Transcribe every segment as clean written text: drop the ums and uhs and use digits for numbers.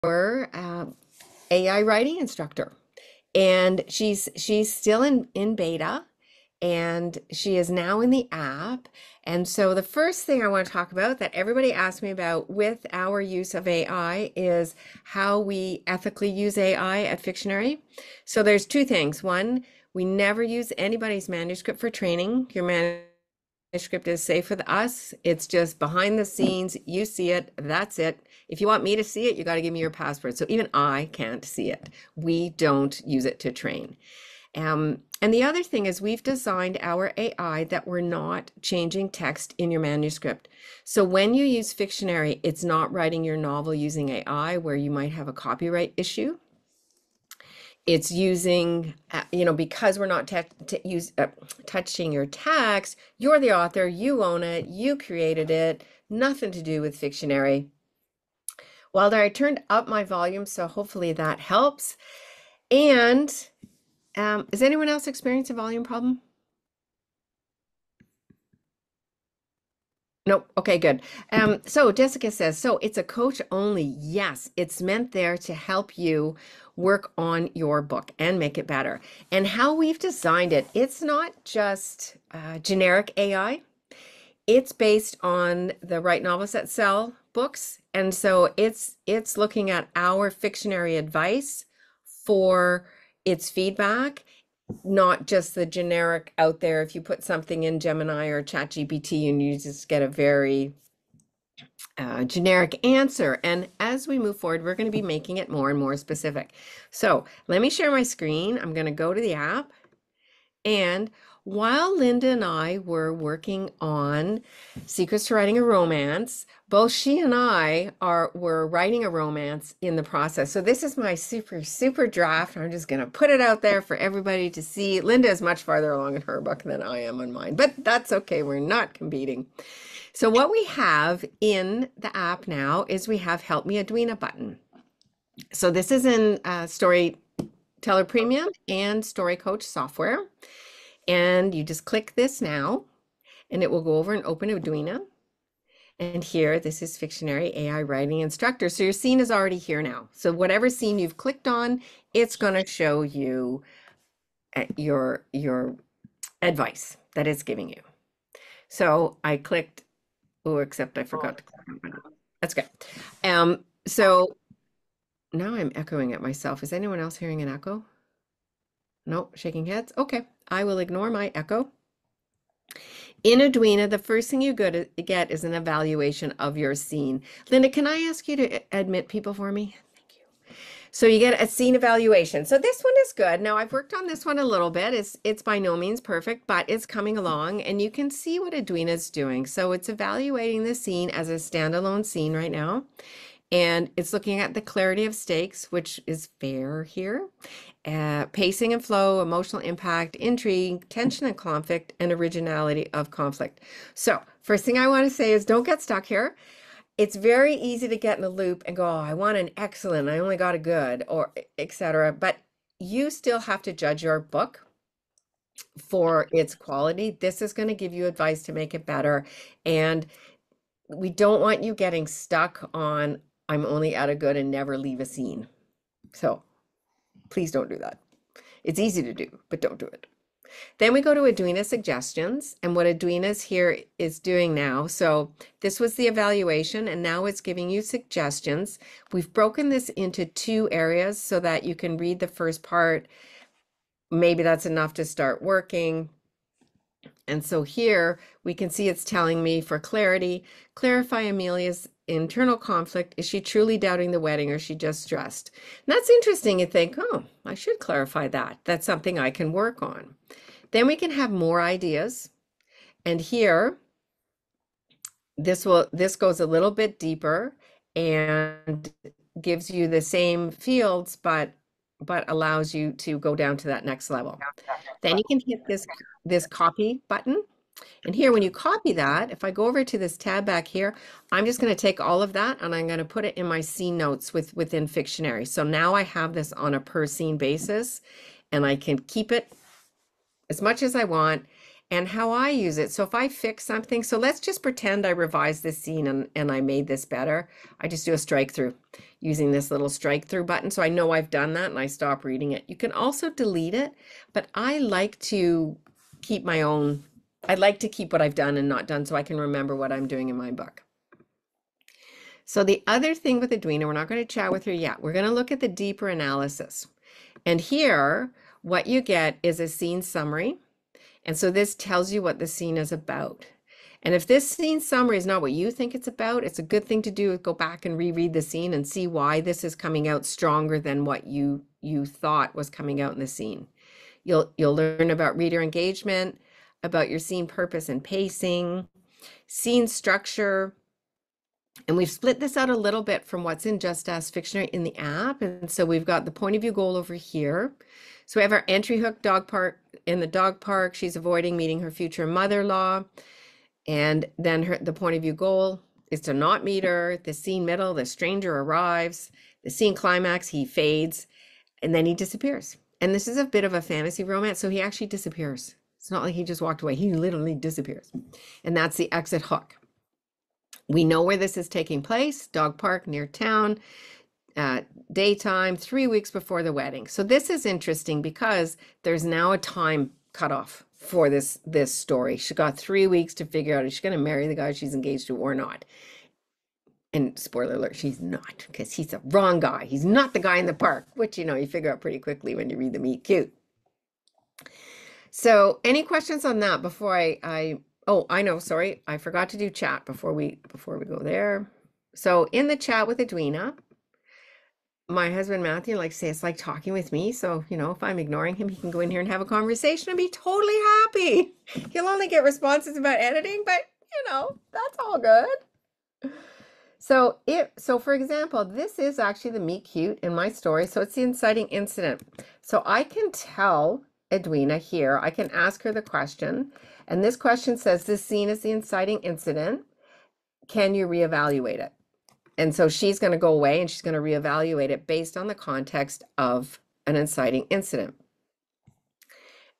AI writing instructor, and she's still in beta, and she is now in the app. And so the first thing I want to talk about that everybody asks me about with our use of AI is how we ethically use AI at Fictionary. So there's two things. One, we never use anybody's manuscript for training. Your manuscript is safe with us. It's just behind the scenes. You see it. That's it. If you want me to see it, you got to give me your password. So even I can't see it. We don't use it to train. And the other thing is we've designed our AI that we're not changing text in your manuscript. So when you use Fictionary, it's not writing your novel using AI where you might have a copyright issue. It's using, because we're not touching your text, you're the author, you own it, you created it, nothing to do with Fictionary. Well, I turned up my volume, so hopefully that helps. And is anyone else experiencing a volume problem? Nope. Okay, good. So Jessica says, so it's a coach only. Yes, it's meant there to help you work on your book and make it better. And how we've designed it, it's not just generic AI. It's based on the Write Novels That Sell books. And so it's looking at our Fictionary advice for its feedback, not just the generic out there. If you put something in Gemini or ChatGPT and you just get a very generic answer. And as we move forward, we're going to be making it more and more specific. So let me share my screen. I'm going to go to the app. And while Linda and I were working on Secrets to Writing a Romance, both she and I were writing a romance in the process. So this is my super draft. I'm just going to put it out there for everybody to see. Linda is much farther along in her book than I am on mine, but that's okay. We're not competing. So what we have in the app now is we have Help Me Edwina button. So this is in Storyteller Premium and Story Coach software. And you just click this now, and it will go over and open Edwina. And here, this is Fictionary AI Writing Instructor. So your scene is already here now. So whatever scene you've clicked on, it's going to show you your advice that it's giving you. So I clicked, oh, except I forgot to click on it. That's good. So now I'm echoing at myself. Is anyone else hearing an echo? Nope, shaking heads. Okay, I will ignore my echo. In Edwina, the first thing you get is an evaluation of your scene. Linda, can I ask you to admit people for me? Thank you. So you get a scene evaluation. So this one is good. Now I've worked on this one a little bit. It's by no means perfect, but it's coming along, and you can see what Edwina is doing. So it's evaluating the scene as a standalone scene right now. And it's looking at the clarity of stakes, which is fair here, pacing and flow, emotional impact, intrigue, tension and conflict, and originality of conflict. So first thing I want to say is don't get stuck here. It's very easy to get in a loop and go, oh, I want an excellent, I only got a good, or etc. But you still have to judge your book for its quality. This is going to give you advice to make it better. And we don't want you getting stuck on, I'm only at a good and never leave a scene. So please don't do that. It's easy to do, but don't do it. Then we go to Edwina suggestions, and what Edwina's here is doing now. So this was the evaluation, and now it's giving you suggestions. We've broken this into two areas so that you can read the first part. Maybe that's enough to start working. And so here we can see it's telling me for clarity, clarify Amelia's internal conflict. Is she truly doubting the wedding, or is she just stressed? And that's interesting. You think, oh, I should clarify that. That's something I can work on. Then we can have more ideas. And here, this goes a little bit deeper and gives you the same fields, but allows you to go down to that next level. Then you can hit this copy button. And here, when you copy that, if I go over to this tab back here, I'm just going to take all of that and I'm going to put it in my scene notes within Fictionary. So now I have this on a per scene basis, and I can keep it as much as I want. and how I use it. So if I fix something, so let's just pretend I revised this scene and I made this better. I just do a strike through using this little strike through button. So I know I've done that and I stop reading it. You can also delete it, but I like to keep my own, I like to keep what I've done and not done so I can remember what I'm doing in my book. So the other thing with Edwina, we're not going to chat with her yet. We're going to look at the deeper analysis. And here, what you get is a scene summary. And so this tells you what the scene is about. And if this scene summary is not what you think it's about, it's a good thing to do is go back and reread the scene and see why this is coming out stronger than what you thought was coming out in the scene. You'll learn about reader engagement, about your scene purpose and pacing, scene structure. And we've split this out a little bit from what's in Just Ask Fictionary in the app. And so we've got the point of view goal over here. So we have our entry hook dog park. In the dog park, she's avoiding meeting her future mother-in-law. And then the point of view goal is to not meet her. The scene middle, the stranger arrives. The scene climax, he fades. And then he disappears. And this is a bit of a fantasy romance, so he actually disappears. It's not like he just walked away. He literally disappears. And that's the exit hook. We know where this is taking place, dog park near town, daytime, 3 weeks before the wedding. So this is interesting because there's now a time cutoff for this story. She got 3 weeks to figure out if she's going to marry the guy she's engaged to or not. And spoiler alert, she's not, because he's the wrong guy. He's not the guy in the park, which, you know, you figure out pretty quickly when you read the meet cute. So any questions on that before oh, I know, sorry, I forgot to do chat before we go there. So in the chat with Edwina, my husband Matthew likes to say it's like talking with me. So, you know, if I'm ignoring him, he can go in here and have a conversation and be totally happy. He'll only get responses about editing, but you know, that's all good. So for example, this is actually the meet cute in my story. So it's the inciting incident. So I can tell Edwina here, I can ask her the question. And this question says, this scene is the inciting incident. Can you reevaluate it? And so she's going to go away and she's going to reevaluate it based on the context of an inciting incident.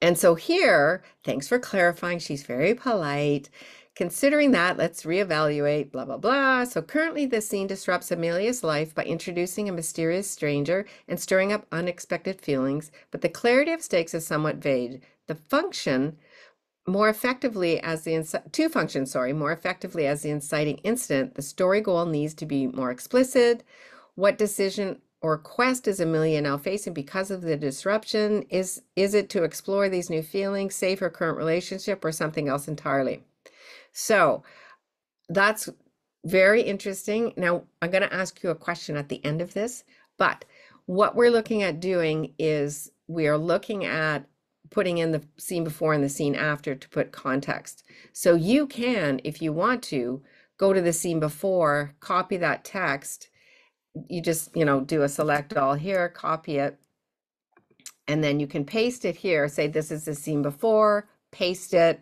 And so here, thanks for clarifying. She's very polite. Considering that, let's reevaluate, blah, blah, blah. So currently this scene disrupts Amelia's life by introducing a mysterious stranger and stirring up unexpected feelings, but the clarity of stakes is somewhat vague. The function more effectively as the more effectively as the inciting incident, the story goal needs to be more explicit. What decision or quest is Amelia now facing because of the disruption? Is it to explore these new feelings, save her current relationship, or something else entirely? So that's very interesting. Now I'm going to ask you a question at the end of this, but what we're looking at doing is we are looking at putting in the scene before and the scene after to put context. So you can, if you want to, go to the scene before, copy that text. You just, you know, do a select all here, copy it, and then you can paste it here. Say this is the scene before, paste it,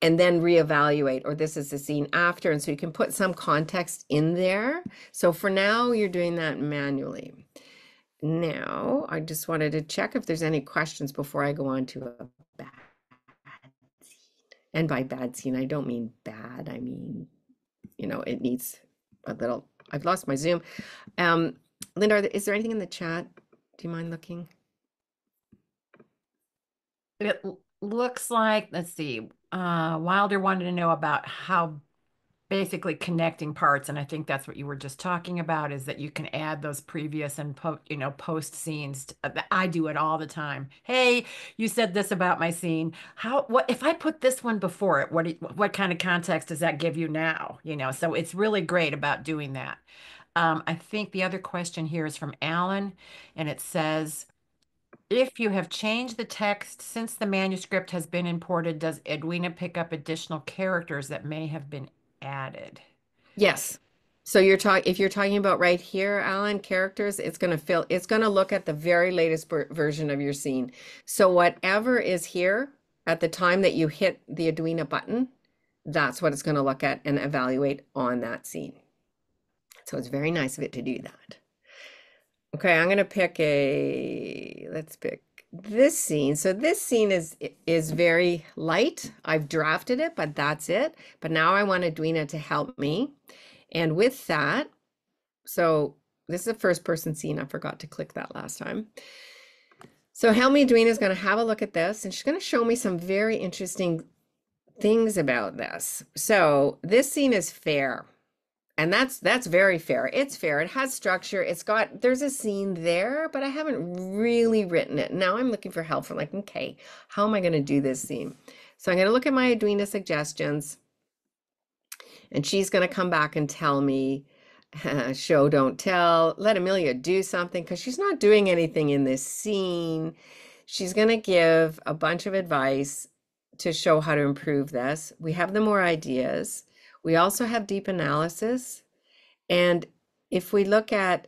and then reevaluate, or this is the scene after. And so you can put some context in there. So for now, you're doing that manually. Now, I just wanted to check if there's any questions before I go on to a bad scene. And by bad scene, I don't mean bad. I mean, you know, it needs a little, I've lost my Zoom. Linda, is there anything in the chat? Do you mind looking? It looks like, let's see, Wilder wanted to know about how basically connecting parts, and I think that's what you were just talking about, is that you can add those previous and post scenes. I do it all the time. Hey, you said this about my scene. What if I put this one before it? What kind of context does that give you now? You know, so it's really great about doing that. I think the other question here is from Alan, and it says, if you have changed the text since the manuscript has been imported, does Edwina pick up additional characters that may have been added? Yes. So if you're talking about right here, Alan, characters, it's going to look at the very latest version of your scene. So whatever is here at the time that you hit the Edwina button, that's what it's going to look at and evaluate on that scene. So it's very nice of it to do that. Okay, I'm going to pick let's pick this scene. So this scene is very light. I've drafted it, but that's it. But now I want Edwina to help me. And with that, so this is a first person scene. I forgot to click that last time. So Helmi Edwina is going to have a look at this, and she's going to show me some very interesting things about this. So this scene is fair. And that's very fair. It's fair. It has structure. There's a scene there, but I haven't really written it. Now I'm looking for help from like, okay, how am I going to do this scene? So I'm going to look at my Edwina suggestions, and she's going to come back and tell me, show, don't tell, let Amelia do something, because she's not doing anything in this scene. She's going to give a bunch of advice to show how to improve this. We have the more ideas. We also have deep analysis. And if we look at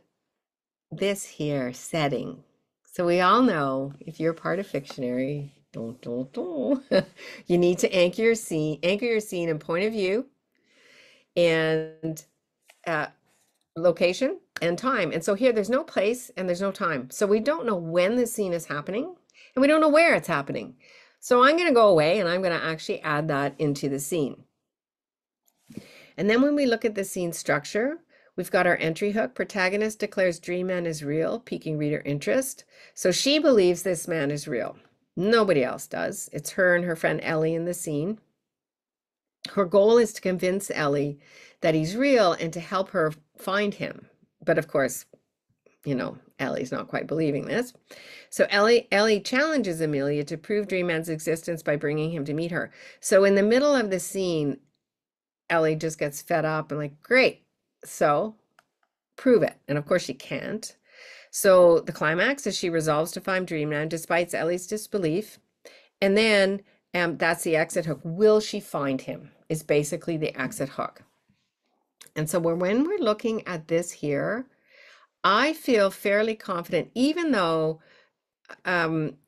this here, setting, so we all know if you're part of Fictionary, you need to anchor your scene and point of view and location and time. And so here there's no place and there's no time. So we don't know when the scene is happening and we don't know where it's happening. So I'm going to go away and I'm going to actually add that into the scene. And then when we look at the scene structure, we've got our entry hook. Protagonist declares Dream Man is real, piquing reader interest. So she believes this man is real. Nobody else does. It's her and her friend Ellie in the scene. Her goal is to convince Ellie that he's real and to help her find him. But of course, you know, Ellie's not quite believing this. So Ellie challenges Amelia to prove Dream Man's existence by bringing him to meet her. So in the middle of the scene, Ellie just gets fed up and like, great, so prove it. And of course she can't. So the climax is she resolves to find Dream Man despite Ellie's disbelief. And then that's the exit hook. Will she find him is basically the exit hook. And so when we're looking at this here, I feel fairly confident, even though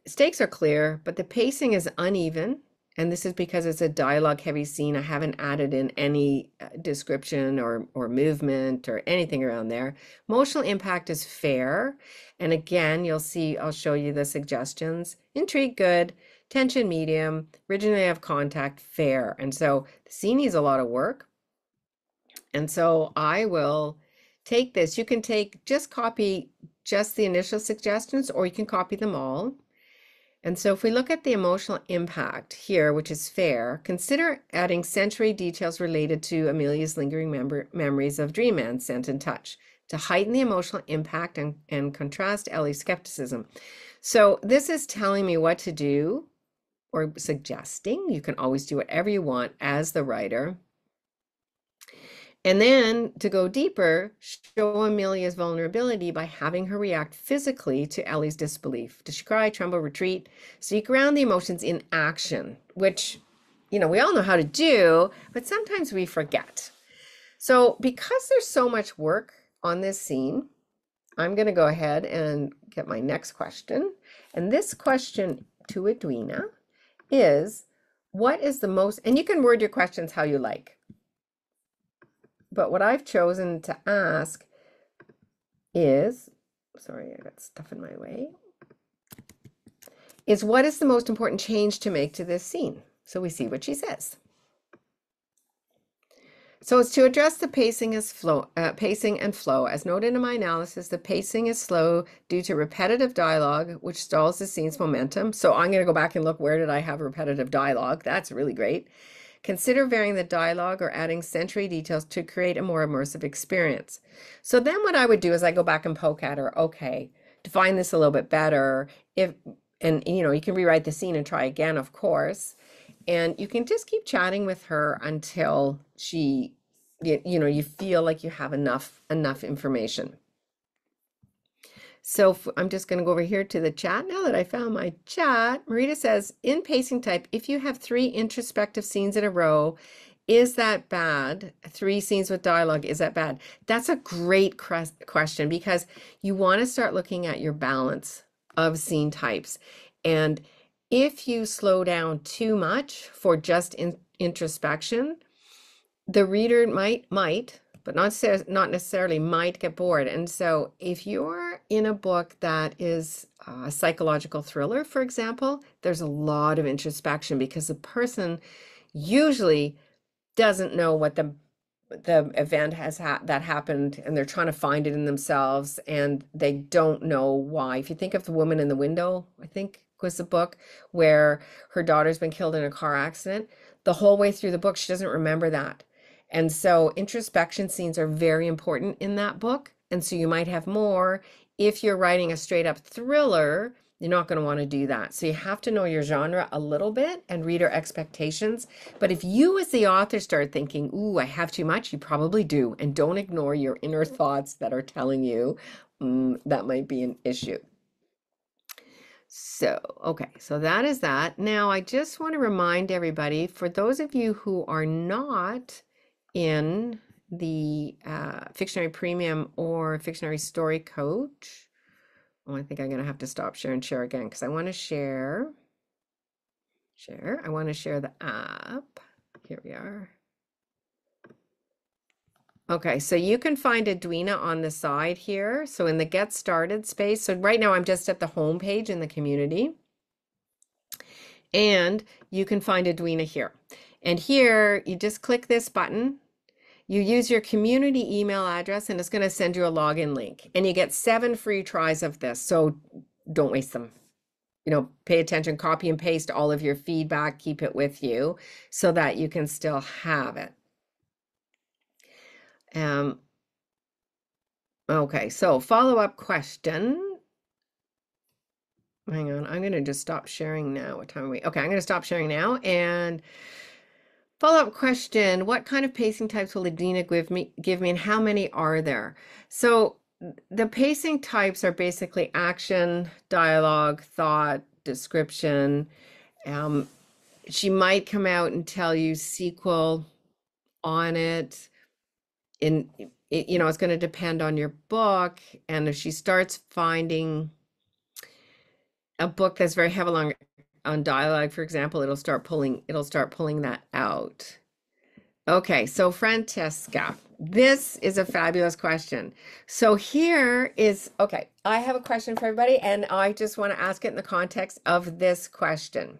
stakes are clear, but the pacing is uneven. And this is because it's a dialogue heavy scene. I haven't added in any description or movement or anything around there. Emotional impact is fair. And again, you'll see, I'll show you the suggestions. Intrigue, good. Tension, medium. Originally have contact, fair. And so the scene needs a lot of work. And so I will take this. You can copy just the initial suggestions, or you can copy them all. And so if we look at the emotional impact here, which is fair, consider adding sensory details related to Amelia's lingering memories of Dream Man, scent and touch, to heighten the emotional impact and contrast Ellie's skepticism. So this is telling me what to do, or suggesting. You can always do whatever you want as the writer. And then to go deeper, show Amelia's vulnerability by having her react physically to Ellie's disbelief. Does she cry, tremble, retreat? So you ground the emotions in action, which, you know, we all know how to do, but sometimes we forget. So because there's so much work on this scene, I'm going to go ahead and get my next question. And this question to Edwina is, what is the most, and you can word your questions how you like. But what I've chosen to ask is, sorry, I got stuff in my way, is what is the most important change to make to this scene? So we see what she says. So it's to address the pacing and flow. As noted in my analysis, the pacing is slow due to repetitive dialogue, which stalls the scene's momentum. So I'm going to go back and look, where did I have repetitive dialogue? That's really great. Consider varying the dialogue or adding sensory details to create a more immersive experience. So then what I would do is I go back and poke at her, okay, define this a little bit better. And you know, you can rewrite the scene and try again, of course. And you can just keep chatting with her until she, you know, you feel like you have enough information. So I'm just going to go over here to the chat now that I found my chat. Marita says, in pacing type, if you have 3 introspective scenes in a row, is that bad? 3 scenes with dialogue, is that bad? That's a great question, because you want to start looking at your balance of scene types. And if you slow down too much for just introspection, the reader might but not necessarily might get bored. And so if you're in a book that is a psychological thriller, for example, there's a lot of introspection because the person usually doesn't know what the event that happened, and they're trying to find it in themselves, and they don't know why. If you think of The Woman in the Window, I think was the book where her daughter's been killed in a car accident. The whole way through the book, she doesn't remember that. And so introspection scenes are very important in that book. And so you might have more. If you're writing a straight up thriller, you're not going to want to do that. So you have to know your genre a little bit and reader expectations. But if you as the author start thinking, ooh, I have too much, you probably do. And don't ignore your inner thoughts that are telling you that might be an issue. So, okay, so that is that. Now, I just want to remind everybody, for those of you who are not in the Fictionary Premium or Fictionary Story Coach, oh, I think I'm going to have to stop share and share again because I want to share. I want to share the app. Here we are. Okay, so you can find Edwina on the side here. So in the Get Started space, so right now I'm just at the home page in the community. And you can find Edwina here. And here, you just click this button. You use your community email address, and it's going to send you a login link. And you get 7 free tries of this, so don't waste them. You know, pay attention, copy and paste all of your feedback, keep it with you so that you can still have it. Okay, so follow-up question. Hang on, I'm going to just stop sharing now. What time are we? Okay, I'm going to stop sharing now. And follow-up question, what kind of pacing types will Edwina give me, and how many are there? So the pacing types are basically action, dialogue, thought, description. She might come out and tell you sequel on it. You know, it's going to depend on your book. And if she starts finding a book that's very heavy on dialogue, for example, it'll start pulling that out. Okay, so Francesca, this is a fabulous question. So here is, okay, I have a question for everybody, and I just want to ask it in the context of this question.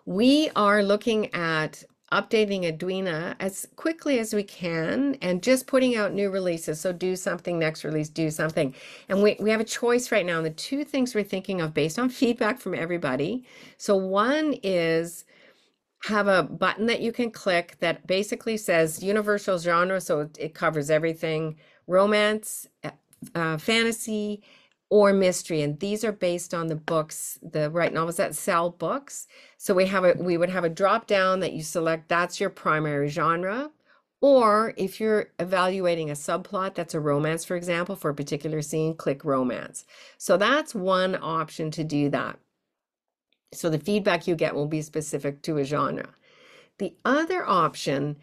We are looking at updating Edwina as quickly as we can and just putting out new releases. So do something, next release, do something. And we have a choice right now. And the 2 things we're thinking of based on feedback from everybody. So one is have a button that you can click that basically says universal genre. So it covers everything, romance, fantasy, or mystery, and these are based on the books, the Write Novels That Sell books. So we would have a drop down that you select, that's your primary genre. Or if you're evaluating a subplot that's a romance, for example, for a particular scene, click romance. So that's one option to do that. So the feedback you get will be specific to a genre. The other option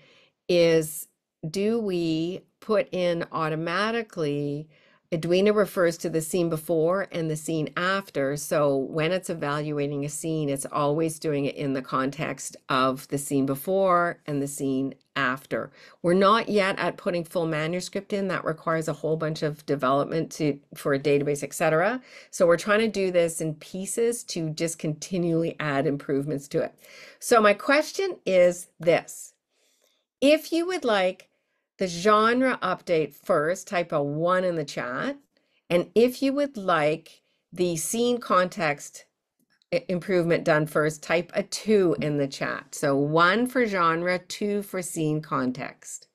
is, do we put in automatically Edwina refers to the scene before and the scene after. So when it's evaluating a scene, it's always doing it in the context of the scene before and the scene after. We're not yet at putting full manuscript in. That requires a whole bunch of development for a database, etc. So we're trying to do this in pieces to just continually add improvements to it. So my question is this. If you would like the genre update first, type a 1 in the chat. And if you would like the scene context improvement done first, type a 2 in the chat. So 1 for genre, 2 for scene context.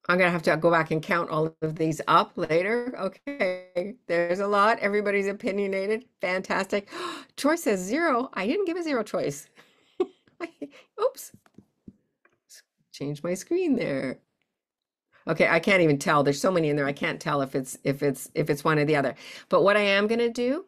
I'm going to have to go back and count all of these up later. Okay, there's a lot. Everybody's opinionated. Fantastic. Troy says 0. I didn't give a 0 choice. Oops. Change my screen there. Okay, I can't even tell. There's so many in there. I can't tell if it's one or the other. But what I am going to do,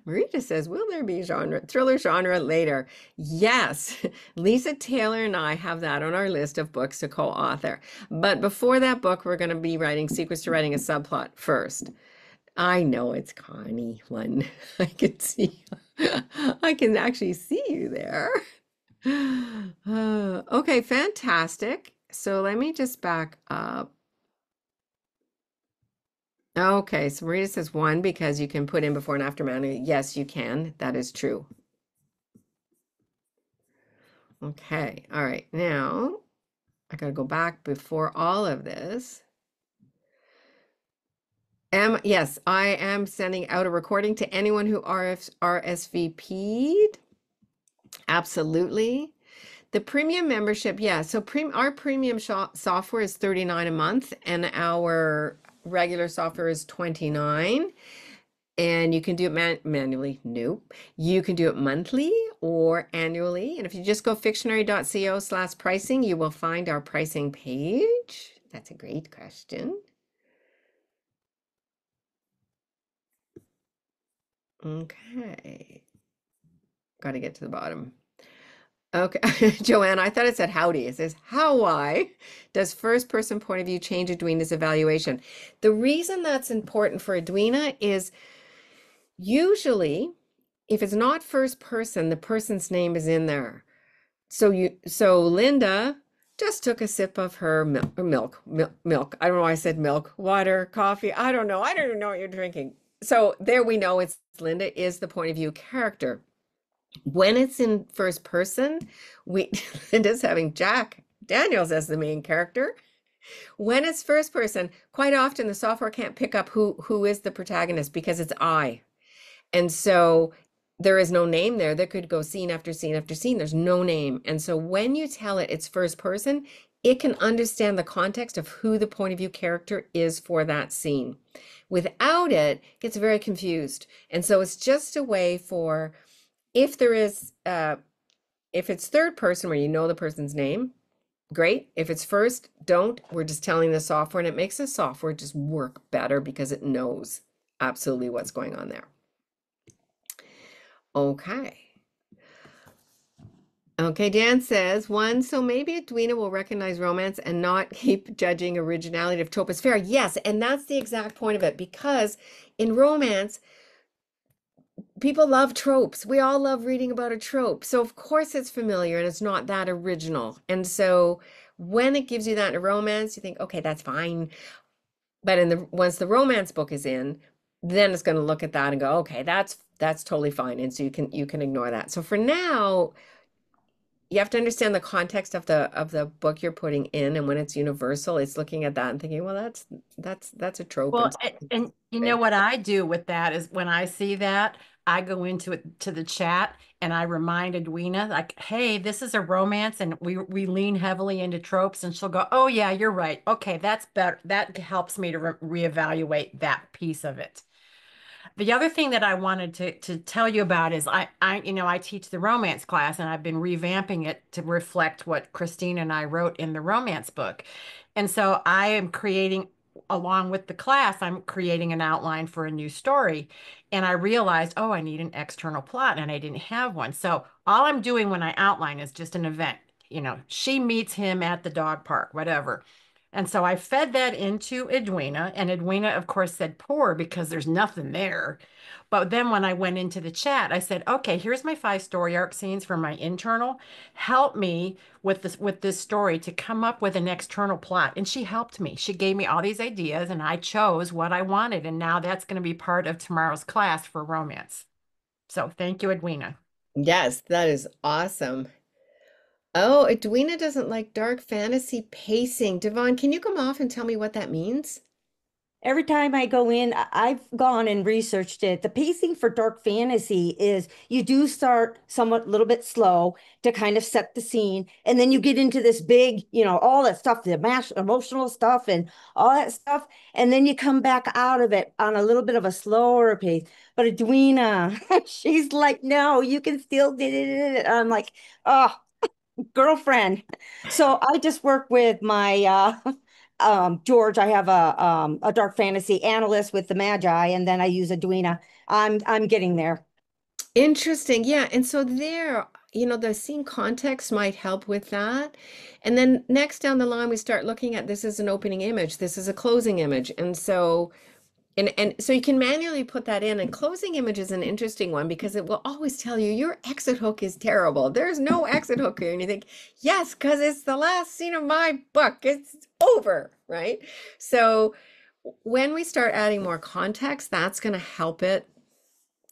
Marita says, will there be thriller genre later? Yes, Lisa Taylor and I have that on our list of books to co-author. But before that book, we're going to be writing Secrets to Writing a Subplot first. I know it's Connie one. I can see, I can actually see you there. Okay, fantastic. So let me just back up. Okay, so Maria says one because you can put in before and after manually. Yes, you can. That is true. Okay, all right. Now I gotta go back before all of this. Yes, I am sending out a recording to anyone who RSVP'd. Absolutely. The premium membership, yeah. So our premium software is $39 a month, and our regular software is $29. And you can do it manually. Nope. You can do it monthly or annually. And if you just go fictionary.co/pricing, you will find our pricing page. That's a great question. Okay. Got to get to the bottom. Okay, Joanne, I thought it said howdy. It says, why does first person point of view change Edwina's evaluation? The reason that's important for Edwina is usually if it's not first person, the person's name is in there. So Linda just took a sip of her milk. I don't know why I said milk, water, coffee. I don't know. I don't even know what you're drinking. So there we know it's Linda is the point of view character. When it's in first person, Linda's having Jack Daniels as the main character. When it's first person, quite often the software can't pick up who is the protagonist because it's I. And so there is no name there. That could go scene after scene after scene. There's no name. And so when you tell it it's first person, it can understand the context of who the point of view character is for that scene. Without it, it gets very confused. And so it's just a way for if there is if it's third person where you know the person's name, great. If it's first, don't. We're just telling the software, and it makes the software just work better because it knows absolutely what's going on there. Okay. Okay, Dan says, one, so maybe Edwina will recognize romance and not keep judging originality of trope as fair. Yes, and that's the exact point of it, because in romance, people love tropes. We all love reading about a trope. So of course it's familiar and it's not that original. And so when it gives you that in a romance, you think, okay, that's fine. But once the romance book is in, then it's going to look at that and go, okay, that's totally fine. And so you can ignore that. So for now, you have to understand the context of the book you're putting in, and when it's universal, it's looking at that and thinking, well, that's a trope. Well, and you know what I do with that is when I see that, I go into it to the chat and I remind Edwina, like, hey, this is a romance and we lean heavily into tropes, and she'll go, oh yeah, you're right. Okay, that's better. That helps me to reevaluate that piece of it. The other thing that I wanted to tell you about is I teach the romance class and I've been revamping it to reflect what Christine and I wrote in the romance book. And so I am creating, along with the class, I'm creating an outline for a new story. And I realized, oh, I need an external plot and I didn't have one. So all I'm doing when I outline is just an event. She meets him at the dog park, whatever. And so I fed that into Edwina, and Edwina, of course, said poor because there's nothing there. But then when I went into the chat, I said, okay, here's my 5 story arc scenes for my internal. Help me with this story to come up with an external plot. And she helped me. She gave me all these ideas, and I chose what I wanted. And now that's going to be part of tomorrow's class for romance. So thank you, Edwina. Yes, that is awesome. Oh, Edwina doesn't like dark fantasy pacing. Devon, can you come off and tell me what that means? Every time I go in, I've gone and researched it. The pacing for dark fantasy is you do start somewhat a little bit slow to kind of set the scene, and then you get into this big, all that stuff, the emotional stuff and all that stuff, and then you come back out of it on a little bit of a slower pace. But Edwina, she's like, no, you can still do it. I'm like, oh, girlfriend. So I just work with my George. I have a dark fantasy analyst with the Magi, and then I use Edwina. I'm getting there. Interesting. Yeah. And so there, the scene context might help with that. And then next down the line, we start looking at this is an opening image, this is a closing image. And so And so you can manually put that in, and closing image is an interesting one because it will always tell you your exit hook is terrible. There's no exit hook here. And you think, yes, because it's the last scene of my book. It's over, right? So when we start adding more context, that's going to help it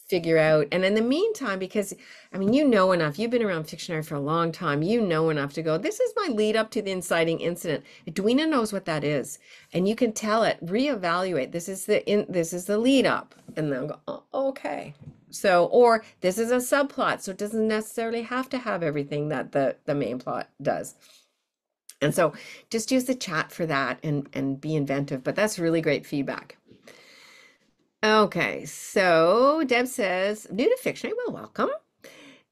figure out. And in the meantime, because I mean, you know enough, you've been around Fictionary for a long time, you know enough to go, this is my lead up to the inciting incident. Edwina knows what that is. And you can tell it, reevaluate. This is the lead up. And they'll go, oh, okay. So, or this is a subplot. So it doesn't necessarily have to have everything that the main plot does. And so just use the chat for that and be inventive. But that's really great feedback. Okay, so Deb says, new to Fictionary, well, welcome.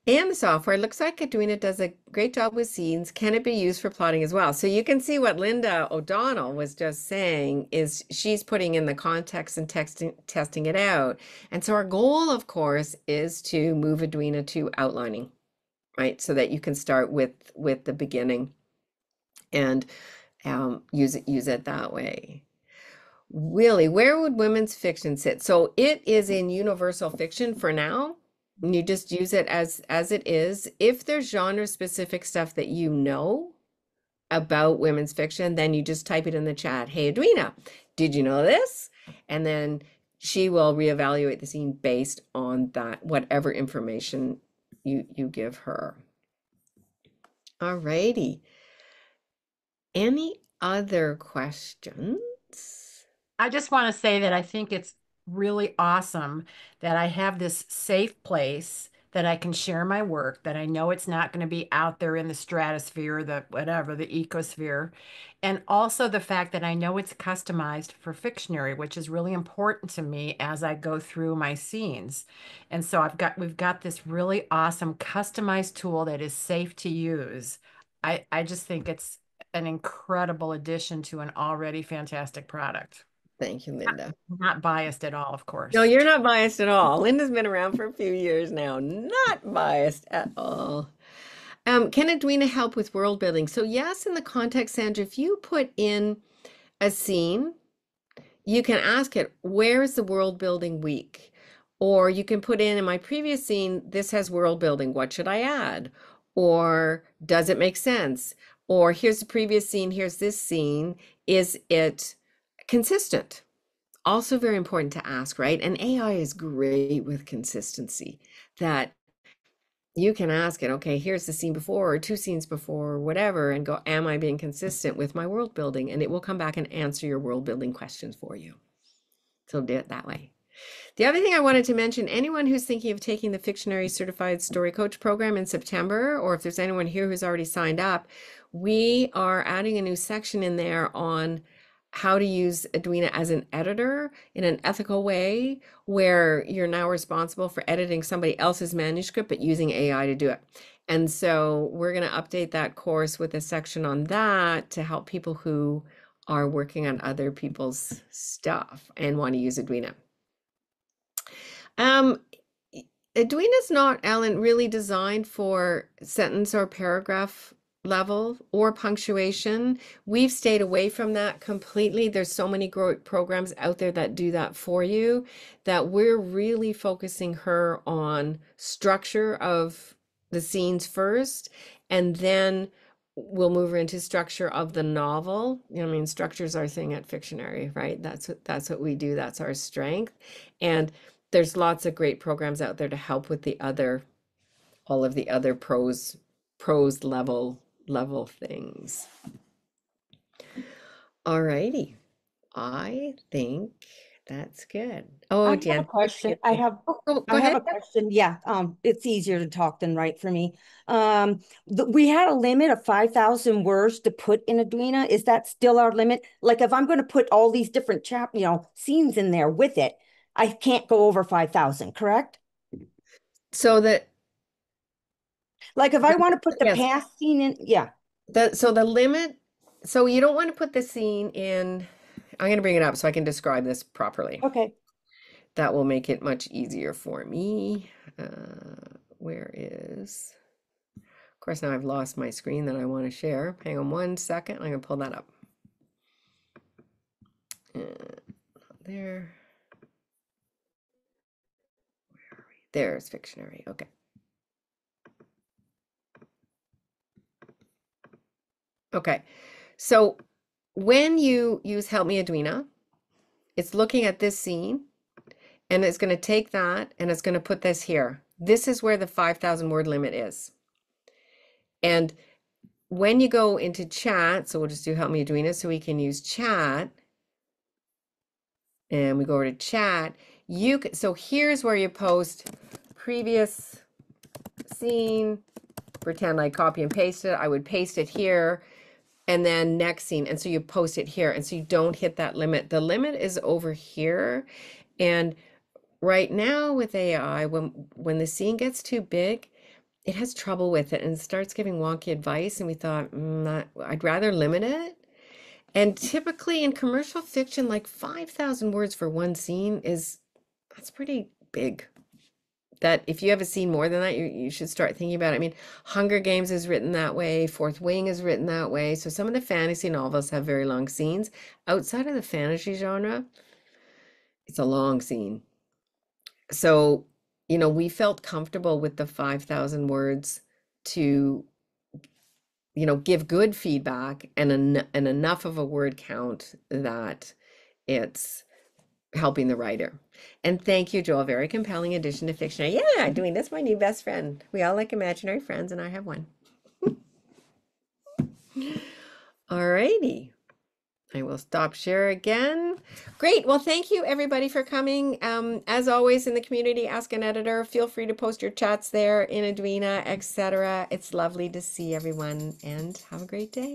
And the software looks like Edwina does a great job with scenes. Can it be used for plotting as well? So you can see what Linda O'Donnell was just saying is she's putting in the context and testing it out. And so our goal, of course, is to move Edwina to outlining, right? So that you can start with the beginning and use it that way. Willie, where would women's fiction sit? So it is in universal fiction for now. And you just use it as it is. If there's genre specific stuff that you know about women's fiction, then you just type it in the chat. Hey, Edwina, did you know this? And then she will reevaluate the scene based on that, whatever information you give her. All righty. Any other questions? I just want to say that I think it's really awesome that I have this safe place that I can share my work, that I know it's not going to be out there in the stratosphere, the whatever, the ecosphere. And also the fact that I know it's customized for Fictionary, which is really important to me as I go through my scenes. And so we've got this really awesome customized tool that is safe to use. I just think it's an incredible addition to an already fantastic product. Thank you, Linda. Not biased at all, of course. No, you're not biased at all. Linda's been around for a few years now. Not biased at all. Can Edwina help with world building? So yes, in the context, Sandra, if you put in a scene, you can ask it, where is the world building week? Or you can put in my previous scene, this has world building. What should I add? Or does it make sense? Or here's the previous scene, here's this scene. Is it consistent? Also very important to ask, right? And AI is great with consistency, that you can ask it, okay, here's the scene before or two scenes before or whatever, and go, am I being consistent with my world building? And it will come back and answer your world building questions for you. So do it that way. The other thing I wanted to mention, anyone who's thinking of taking the Fictionary Certified Story Coach program in September, or if there's anyone here who's already signed up, we are adding a new section in there on how to use Edwina as an editor in an ethical way, where you're now responsible for editing somebody else's manuscript, but using AI to do it. And so we're going to update that course with a section on that to help people who are working on other people's stuff and want to use Edwina. Edwina's not, Ellen, really designed for sentence or paragraph level or punctuation. We've stayed away from that completely. There's so many programs out there that do that for you, that we're really focusing her on structure of the scenes first, and then we'll move her into structure of the novel. You know, I mean, structure's our thing at Fictionary, right? That's what we do. That's our strength. And there's lots of great programs out there to help with all of the other prose level things. All righty. I think that's good. Oh, I Jen. have a question. I I have ahead. a question. Yeah, it's easier to talk than write for me. We had a limit of 5,000 words to put in Edwina. Is that still our limit? Like if I'm going to put all these different scenes in there with it, I can't go over 5,000, correct? So that, like if I want to put the yes. past scene in, yeah. So the limit, so you don't want to put the scene in, I'm going to bring it up so I can describe this properly. Okay. That will make it much easier for me. Where is, of course, now I've lost my screen that I want to share. Hang on one second. I'm going to pull that up. There. There's Fictionary. Okay. Okay. So when you use Help Me Edwina, it's looking at this scene and it's going to take that and it's going to put this here. This is where the 5,000 word limit is. And when you go into chat, so we'll just do Help Me Edwina so we can use chat. And we go over to chat. So here's where you post previous scene, pretend I copy and paste it. I would paste it here and then next scene. And so you post it here. And so you don't hit that limit. The limit is over here. And right now with AI, when the scene gets too big, it has trouble with it and starts giving wonky advice. And we thought, I'd rather limit it. And typically in commercial fiction, like 5,000 words for one scene that's pretty big. That if you have a scene more than that, you should start thinking about it. I mean, Hunger Games is written that way. Fourth Wing is written that way. So some of the fantasy novels have very long scenes. Outside of the fantasy genre, it's a long scene. So, we felt comfortable with the 5,000 words to, give good feedback and enough of a word count that it's helping the writer. And thank you, Joel. Very compelling addition to Fictionary. Yeah, doing this, my new best friend. We all like imaginary friends, and I have one. All righty. I will stop share again. Great. Well, thank you everybody for coming. As always in the community, Ask an Editor. Feel free to post your chats there in Edwina, etc. It's lovely to see everyone and have a great day.